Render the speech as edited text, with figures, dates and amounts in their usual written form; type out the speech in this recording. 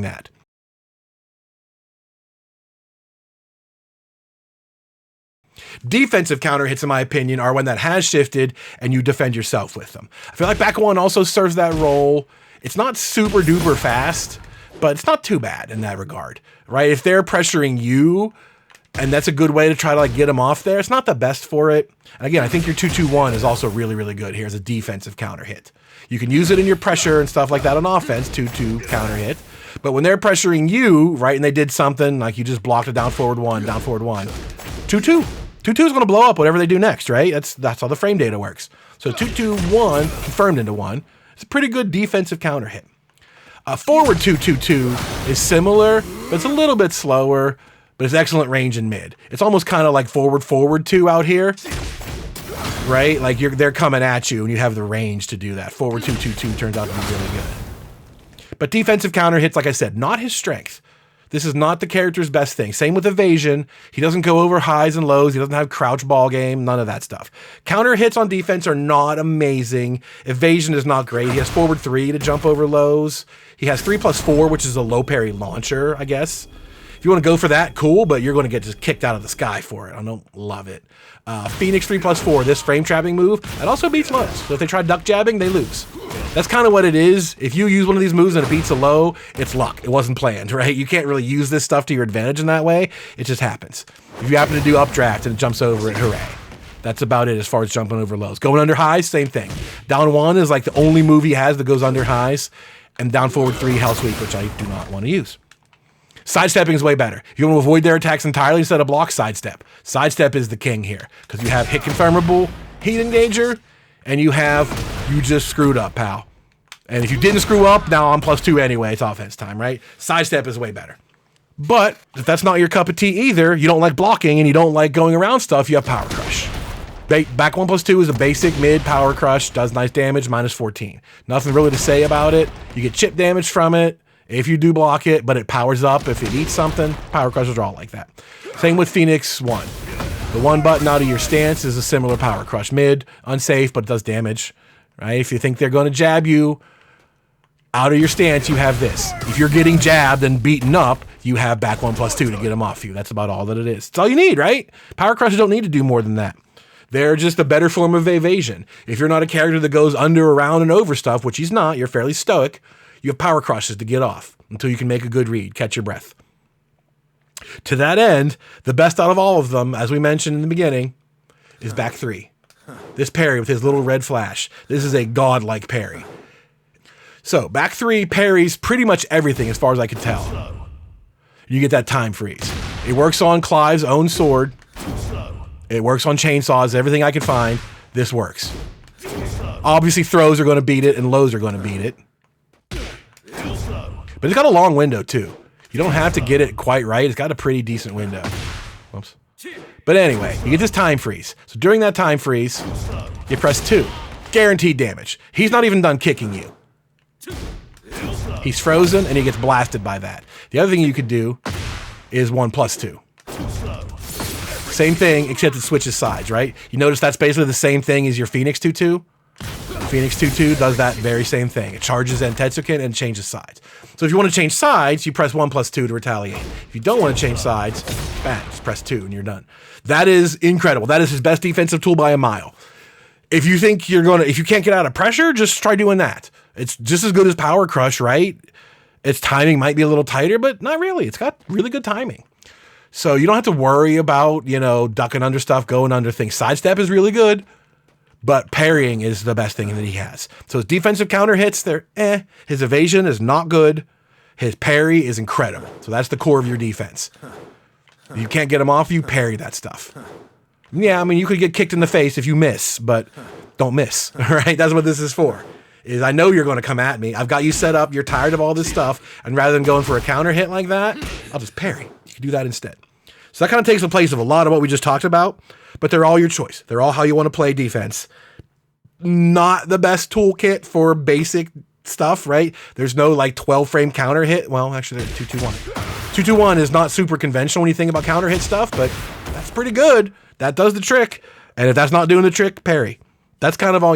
that. Defensive counter hits, in my opinion, are when that has shifted and you defend yourself with them. I feel like back one also serves that role. It's not super duper fast, but it's not too bad in that regard, right? If they're pressuring you, and that's a good way to try to like get them off there, it's not the best for it. And again, I think your 2-2-1 is also really, really good here as a defensive counter hit. You can use it in your pressure and stuff like that on offense, 2-2 counter hit. But when they're pressuring you, right, and they did something like you just blocked a down forward one, 2-2. 2-2 is going to blow up whatever they do next, right? That's how the frame data works. So 2-2-1 confirmed into 1. It's a pretty good defensive counter hit. Forward 2-2-2 is similar, but it's a little bit slower, but it's excellent range in mid. It's almost kind of like forward 2 out here, right? Like they're coming at you and you have the range to do that. Forward 2-2-2 turns out to be really good. But defensive counter hits, like I said, not his strength. This is not the character's best thing. Same with evasion. He doesn't go over highs and lows. He doesn't have crouch ball game, none of that stuff. Counter hits on defense are not amazing. Evasion is not great. He has forward 3 to jump over lows. He has 3+4, which is a low parry launcher, I guess. If you want to go for that, cool, but you're going to get just kicked out of the sky for it. I don't love it. Phoenix 3+4, this frame trapping move, that also beats lows. So if they try duck jabbing, they lose. That's kind of what it is. If you use one of these moves and it beats a low, it's luck. It wasn't planned, right? You can't really use this stuff to your advantage in that way. It just happens. If you happen to do updraft and it jumps over it, hooray. That's about it as far as jumping over lows. Going under highs, same thing. Down 1 is like the only move he has that goes under highs. And down forward 3, hell sweep, which I do not want to use. Sidestepping is way better. If you want to avoid their attacks entirely instead of block, sidestep. Sidestep is the king here because you have hit confirmable heat engager and you just screwed up, pal. And if you didn't screw up, now I'm +2 anyway. It's offense time, right? Sidestep is way better. But if that's not your cup of tea either, you don't like blocking and you don't like going around stuff, you have Power Crush. Back 1+2 is a basic mid Power Crush, does nice damage, -14. Nothing really to say about it. You get chip damage from it if you do block it, but it powers up if it eats something. Power Crushes are all like that. Same with Phoenix 1. The 1 button out of your stance is a similar Power Crush. Mid, unsafe, but it does damage, right? If you think they're going to jab you out of your stance, you have this. If you're getting jabbed and beaten up, you have back 1+2 to get them off you. That's about all that it is. It's all you need, right? Power Crushes don't need to do more than that. They're just a better form of evasion. If you're not a character that goes under, around, and over stuff, which he's not, you're fairly stoic, you have Power Crushes to get off until you can make a good read, catch your breath. To that end, the best out of all of them, as we mentioned in the beginning, is back 3. This parry with his little red flash. This is a godlike parry. So back 3 parries pretty much everything as far as I can tell. You get that time freeze. It works on Clive's own sword. It works on chainsaws, everything I can find. This works. Obviously throws are going to beat it and lows are going to beat it. But it's got a long window too. You don't have to get it quite right. It's got a pretty decent window. Whoops. But anyway, you get this time freeze. So during that time freeze, you press 2. Guaranteed damage. He's not even done kicking you. He's frozen and he gets blasted by that. The other thing you could do is 1+2. Same thing, except it switches sides, right? You notice that's basically the same thing as your Phoenix 2-2. Phoenix 2-2 does that very same thing. It charges Tetsuken and changes sides. So if you want to change sides, you press 1+2 to retaliate. If you don't want to change sides, bang, just press 2 and you're done. That is incredible. That is his best defensive tool by a mile. If you think if you can't get out of pressure, just try doing that. It's just as good as Power Crush, right? Its timing might be a little tighter, but not really. It's got really good timing. So you don't have to worry about, ducking under stuff, going under things. Sidestep is really good, but parrying is the best thing that he has. So his defensive counter hits, they're His evasion is not good. His parry is incredible. So that's the core of your defense. If you can't get him off, you parry that stuff. Yeah, I mean, you could get kicked in the face if you miss, but don't miss, all right? That's what this is for. Is I know you're going to come at me. I've got you set up. You're tired of all this stuff. And rather than going for a counter hit like that, I'll just parry. You can do that instead. So that kind of takes the place of a lot of what we just talked about, but they're all your choice. They're all how you want to play defense. Not the best toolkit for basic stuff, right? There's no 12 frame counter hit. Well, actually, there's 2-2-1. 2-2-1 is not super conventional when you think about counter hit stuff, but that's pretty good. That does the trick. And if that's not doing the trick, parry. That's kind of all